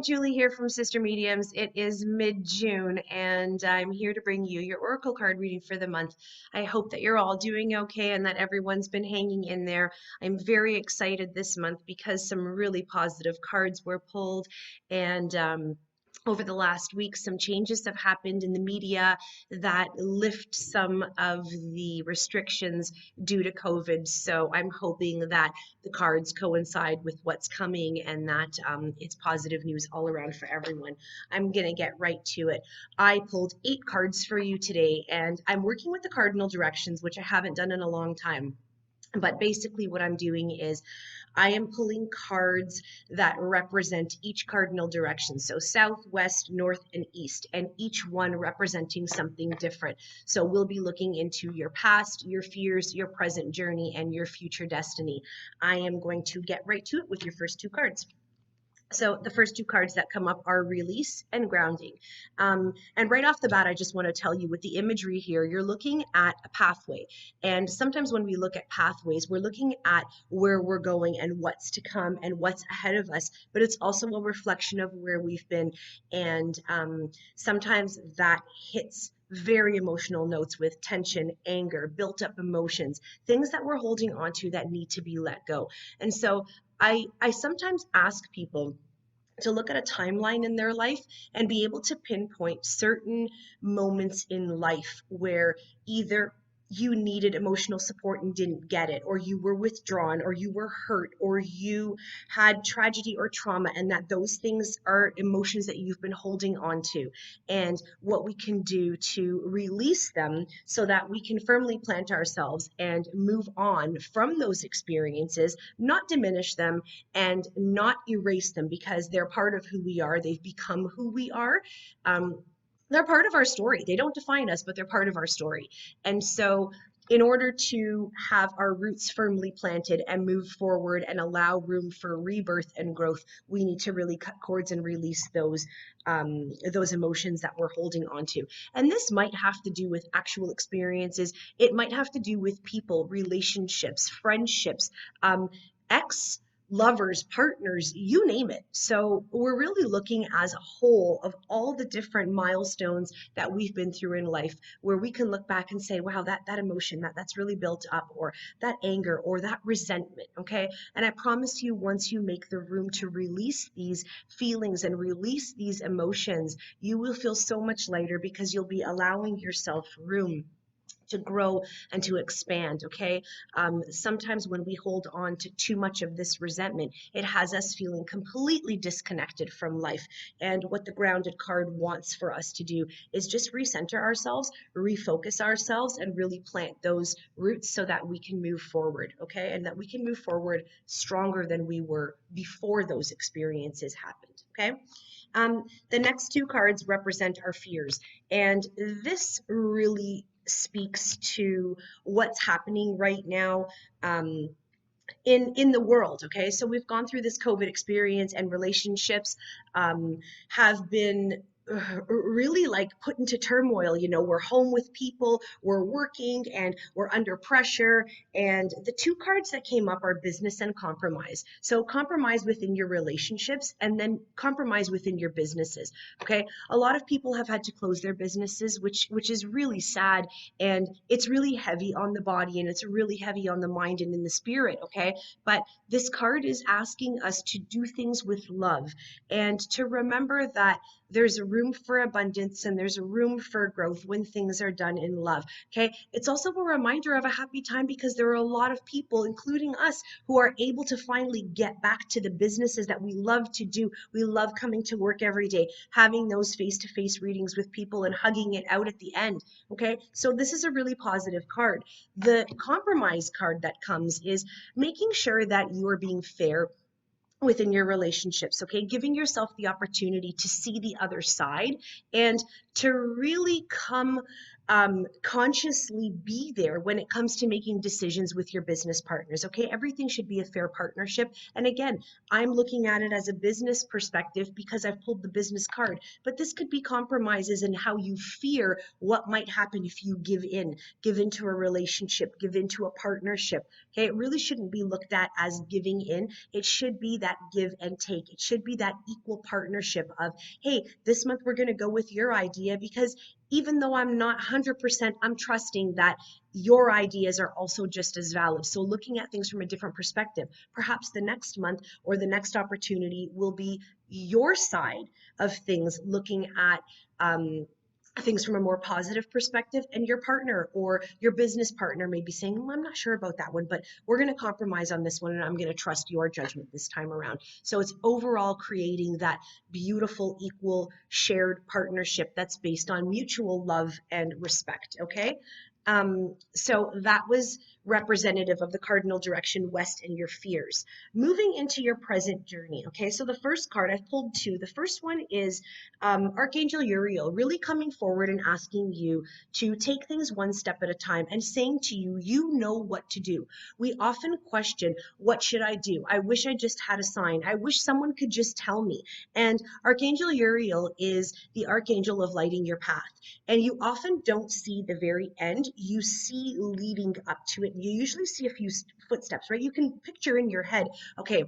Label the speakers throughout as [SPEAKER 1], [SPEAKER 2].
[SPEAKER 1] Julie here from Sister Mediums. It is mid-June and I'm here to bring you your Oracle card reading for the month. I hope that you're all doing okay and that everyone's been hanging in there. I'm very excited this month because some really positive cards were pulled and over the last week, some changes have happened in the media that lift some of the restrictions due to COVID. So I'm hoping that the cards coincide with what's coming and that it's positive news all around for everyone. I'm going to get right to it. I pulled 8 cards for you today, and I'm working with the cardinal directions, which I haven't done in a long time. But basically what I'm doing is I am pulling cards that represent each cardinal direction. So south, west, north, and east, and each one representing something different. So we'll be looking into your past, your fears, your present journey, and your future destiny. I am going to get right to it with your first 2 cards. So the first 2 cards that come up are release and grounding. And right off the bat, I just want to tell you with the imagery here, you're looking at a pathway. And sometimes when we look at pathways, we're looking at where we're going and what's to come and what's ahead of us. But it's also a reflection of where we've been. And sometimes that hits very emotional notes with tension, anger, built up emotions, things that we're holding on to that need to be let go. And so I sometimes ask people to look at a timeline in their life and be able to pinpoint certain moments in life where either you needed emotional support and didn't get it, or you were withdrawn, or you were hurt, or you had tragedy or trauma, and that those things are emotions that you've been holding on to, and what we can do to release them so that we can firmly plant ourselves and move on from those experiences, not diminish them and not erase them because they're part of who we are. They've become who we are. They're part of our story. They don't define us, but they're part of our story. And so in order to have our roots firmly planted and move forward and allow room for rebirth and growth, we need to really cut cords and release those emotions that we're holding on to. And this might have to do with actual experiences. It might have to do with people, relationships, friendships, ex lovers, partners, you name it. So we're really looking as a whole of all the different milestones that we've been through in life, where we can look back and say, wow, that emotion, that's really built up, or that anger, or that resentment, okay? And I promise you, once you make the room to release these feelings and release these emotions, you will feel so much lighter because you'll be allowing yourself room to grow and to expand, okay? Sometimes when we hold on to too much of this resentment, it has us feeling completely disconnected from life. And what the grounded card wants for us to do is just recenter ourselves, refocus ourselves, and really plant those roots so that we can move forward, okay? And that we can move forward stronger than we were before those experiences happened, okay? The next 2 cards represent our fears. And this really speaks to what's happening right now in the world. Okay, so we've gone through this COVID experience, and relationships have been really like put into turmoil. You know, we're home with people, we're working, and we're under pressure. And the 2 cards that came up are business and compromise. So compromise within your relationships and then compromise within your businesses. Okay, a lot of people have had to close their businesses, which is really sad, and it's really heavy on the body, and it's really heavy on the mind and in the spirit. Okay, but this card is asking us to do things with love and to remember that there's a room for abundance and there's a room for growth when things are done in love. Okay, it's also a reminder of a happy time because there are a lot of people, including us, who are able to finally get back to the businesses that we love to do. We love coming to work every day, having those face-to-face readings with people and hugging it out at the end. Okay, so this is a really positive card. The compromise card that comes is making sure that you are being fair within your relationships, okay? Giving yourself the opportunity to see the other side and to really come consciously be there when it comes to making decisions with your business partners. Okay, everything should be a fair partnership. And again, I'm looking at it as a business perspective because I've pulled the business card, but this could be compromises in how you fear what might happen if you give into a relationship, give into a partnership. Okay, it really shouldn't be looked at as giving in. It should be that give and take. It should be that equal partnership of, hey, this month we're going to go with your idea because even though I'm not 100%, I'm trusting that your ideas are also just as valid. So looking at things from a different perspective, perhaps the next month or the next opportunity will be your side of things, looking at things from a more positive perspective, and your partner or your business partner may be saying, I'm not sure about that one, but we're going to compromise on this one and I'm going to trust your judgment this time around. So it's overall creating that beautiful, equal, shared partnership that's based on mutual love and respect. Okay. So that was representative of the cardinal direction west and your fears. Moving into your present journey. Okay. So the first card, I've pulled two. The first one is Archangel Uriel, really coming forward and asking you to take things one step at a time and saying to you, you know what to do. We often question, what should I do? I wish I just had a sign. I wish someone could just tell me. And Archangel Uriel is the archangel of lighting your path. And you often don't see the very end. You see leading up to it. You usually see a few footsteps, right? You can picture in your head, okay,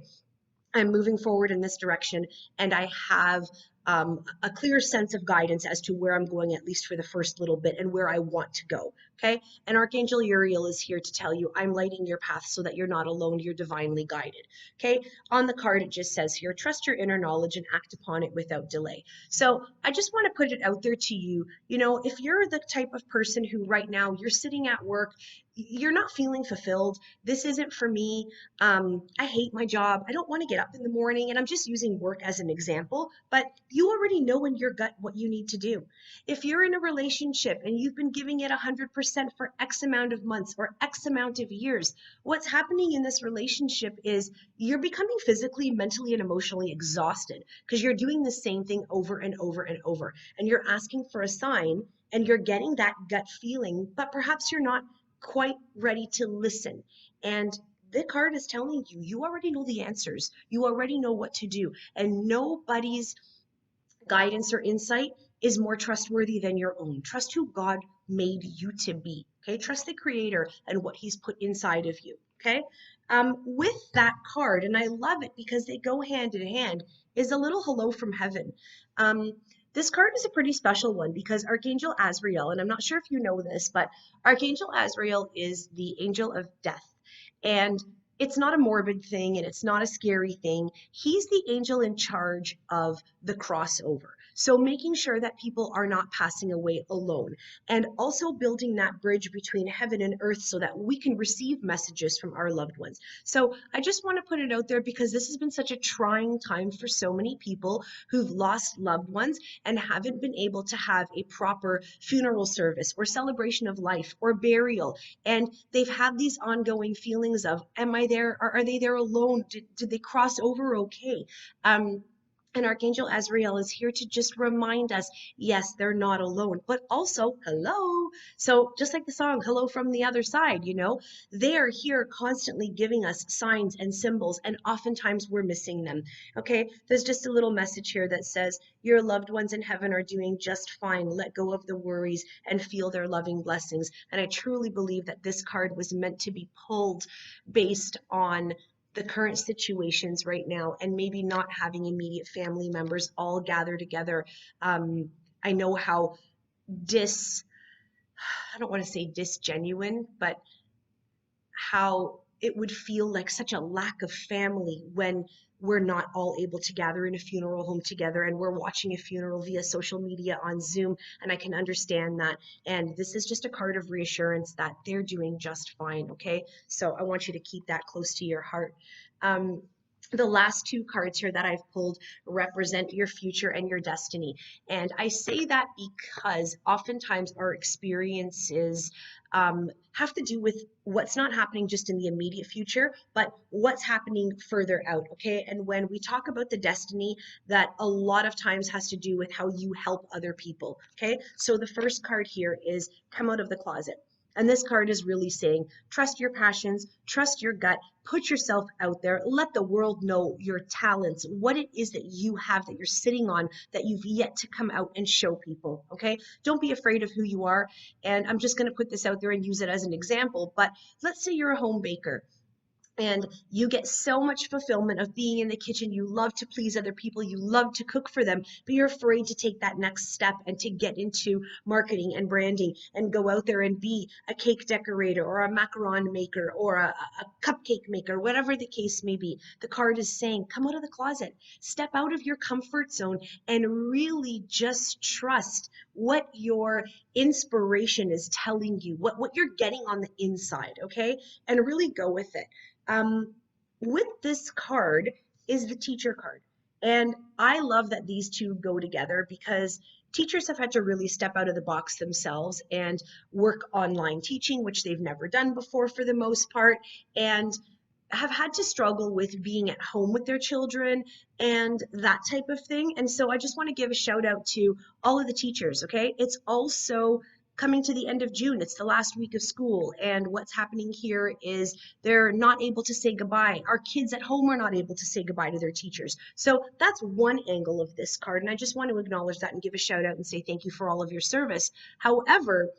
[SPEAKER 1] I'm moving forward in this direction, and I have a clear sense of guidance as to where I'm going, at least for the first little bit, and where I want to go. Okay. And Archangel Uriel is here to tell you, I'm lighting your path so that you're not alone, you're divinely guided. Okay. On the card, it just says here, trust your inner knowledge and act upon it without delay. So I just want to put it out there to you. You know, if you're the type of person who right now you're sitting at work, you're not feeling fulfilled, this isn't for me. I hate my job. I don't want to get up in the morning. And I'm just using work as an example, but you already know in your gut what you need to do. If you're in a relationship and you've been giving it 100% for X amount of months or X amount of years, what's happening in this relationship is you're becoming physically, mentally, and emotionally exhausted because you're doing the same thing over and over and over. And you're asking for a sign and you're getting that gut feeling, but perhaps you're not quite ready to listen. And the card is telling you, you already know the answers. You already know what to do. And nobody's guidance or insight is more trustworthy than your own. Trust who God made you to be. Okay. Trust the creator and what he's put inside of you. Okay. With that card, and I love it because they go hand in hand, is a little hello from heaven. Um, this card is a pretty special one because Archangel Azrael, and I'm not sure if you know this, but Archangel Azrael is the angel of death. And it's not a morbid thing and it's not a scary thing. He's the angel in charge of the crossover. So making sure that people are not passing away alone and also building that bridge between heaven and earth so that we can receive messages from our loved ones. So I just want to put it out there because this has been such a trying time for so many people who've lost loved ones and haven't been able to have a proper funeral service or celebration of life or burial. And they've had these ongoing feelings of, am I there? Are they there alone? Did they cross over okay? And Archangel Azrael is here to just remind us, yes, they're not alone, but also, hello. So just like the song, Hello from the Other Side, you know, they are here constantly giving us signs and symbols, and oftentimes we're missing them. Okay, there's just a little message here that says, your loved ones in heaven are doing just fine. Let go of the worries and feel their loving blessings. And I truly believe that this card was meant to be pulled based on the current situations right now and maybe not having immediate family members all gather together. I know how I don't want to say disgenuine, but how it would feel like such a lack of family when we're not all able to gather in a funeral home together and we're watching a funeral via social media on Zoom. And I can understand that. And this is just a card of reassurance that they're doing just fine. Okay. So I want you to keep that close to your heart. Um, The last two cards here that I've pulled represent your future and your destiny. And I say that because oftentimes our experiences have to do with what's not happening just in the immediate future, but what's happening further out. Okay. And when we talk about the destiny, that a lot of times has to do with how you help other people. Okay. So the first card here is come out of the closet. And this card is really saying, trust your passions, trust your gut, put yourself out there, let the world know your talents, what it is that you have that you're sitting on that you've yet to come out and show people. Okay. Don't be afraid of who you are. And I'm just going to put this out there and use it as an example. But let's say you're a home baker and you get so much fulfillment of being in the kitchen. You love to please other people, you love to cook for them, but you're afraid to take that next step and to get into marketing and branding and go out there and be a cake decorator or a macaron maker or a cupcake maker, whatever the case may be. The card is saying come out of the closet, step out of your comfort zone, and really just trust what your inspiration is telling you, what you're getting on the inside. Okay. And really go with it. um, with this card is the teacher card. And I love that these two go together because teachers have had to really step out of the box themselves and work online teaching, which they've never done before for the most part, and have had to struggle with being at home with their children and that type of thing. And so I just want to give a shout out to all of the teachers, okay? It's also coming to the end of June. It's the last week of school. And what's happening here is they're not able to say goodbye. Our kids at home are not able to say goodbye to their teachers. So that's one angle of this card. And I just want to acknowledge that and give a shout out and say thank you for all of your service. However,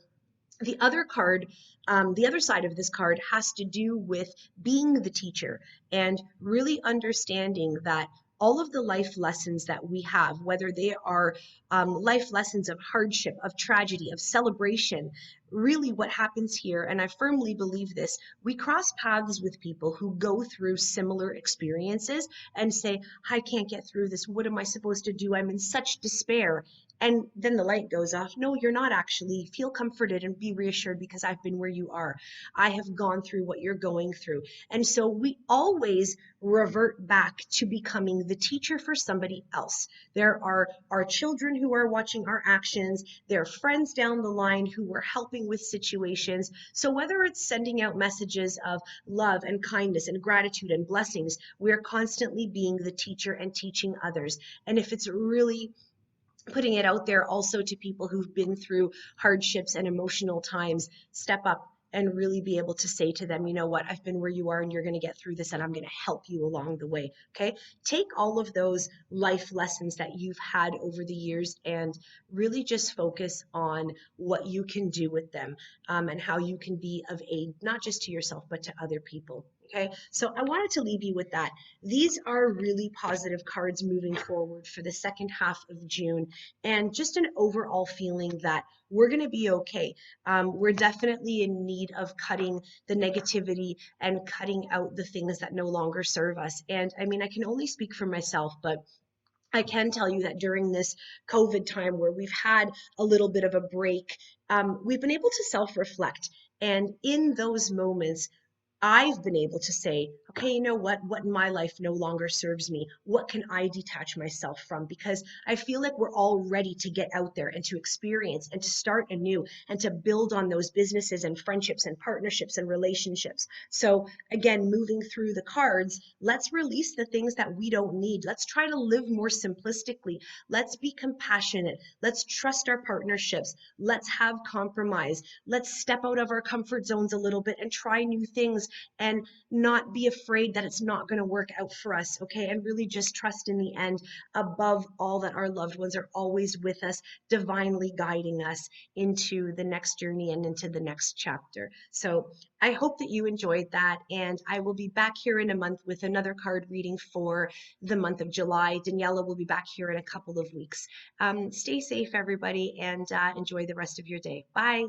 [SPEAKER 1] the other card, the other side of this card has to do with being the teacher and really understanding that all of the life lessons that we have, whether they are life lessons of hardship, of tragedy, of celebration, really what happens here, and I firmly believe this, we cross paths with people who go through similar experiences and say, I can't get through this. What am I supposed to do? I'm in such despair. And then the light goes off. No, you're not actually. Feel comforted and be reassured because I've been where you are. I have gone through what you're going through. And so we always revert back to becoming the teacher for somebody else. There are our children who are watching our actions. There are friends down the line who we're helping with situations. So whether it's sending out messages of love and kindness and gratitude and blessings, we're constantly being the teacher and teaching others. And if it's really putting it out there also to people who've been through hardships and emotional times, step up and really be able to say to them, you know what, I've been where you are and you're going to get through this and I'm going to help you along the way. Okay. Take all of those life lessons that you've had over the years and really just focus on what you can do with them, and how you can be of aid, not just to yourself, but to other people. Okay. So I wanted to leave you with that. These are really positive cards moving forward for the second half of June, and just an overall feeling that we're going to be okay. We're definitely in need of cutting the negativity and cutting out the things that no longer serve us. And I mean, I can only speak for myself, but I can tell you that during this COVID time where we've had a little bit of a break, we've been able to self reflect. And in those moments, I've been able to say, okay, you know what? What in my life no longer serves me? What can I detach myself from? Because I feel like we're all ready to get out there and to experience and to start anew and to build on those businesses and friendships and partnerships and relationships. So, again, moving through the cards, let's release the things that we don't need. Let's try to live more simplistically. Let's be compassionate. Let's trust our partnerships. Let's have compromise. Let's step out of our comfort zones a little bit and try new things and not be afraid that it's not going to work out for us, okay? And really just trust in the end, above all, that our loved ones are always with us, divinely guiding us into the next journey and into the next chapter. So I hope that you enjoyed that. And I will be back here in a month with another card reading for the month of July. Daniela will be back here in a couple of weeks. Stay safe, everybody, and enjoy the rest of your day. Bye.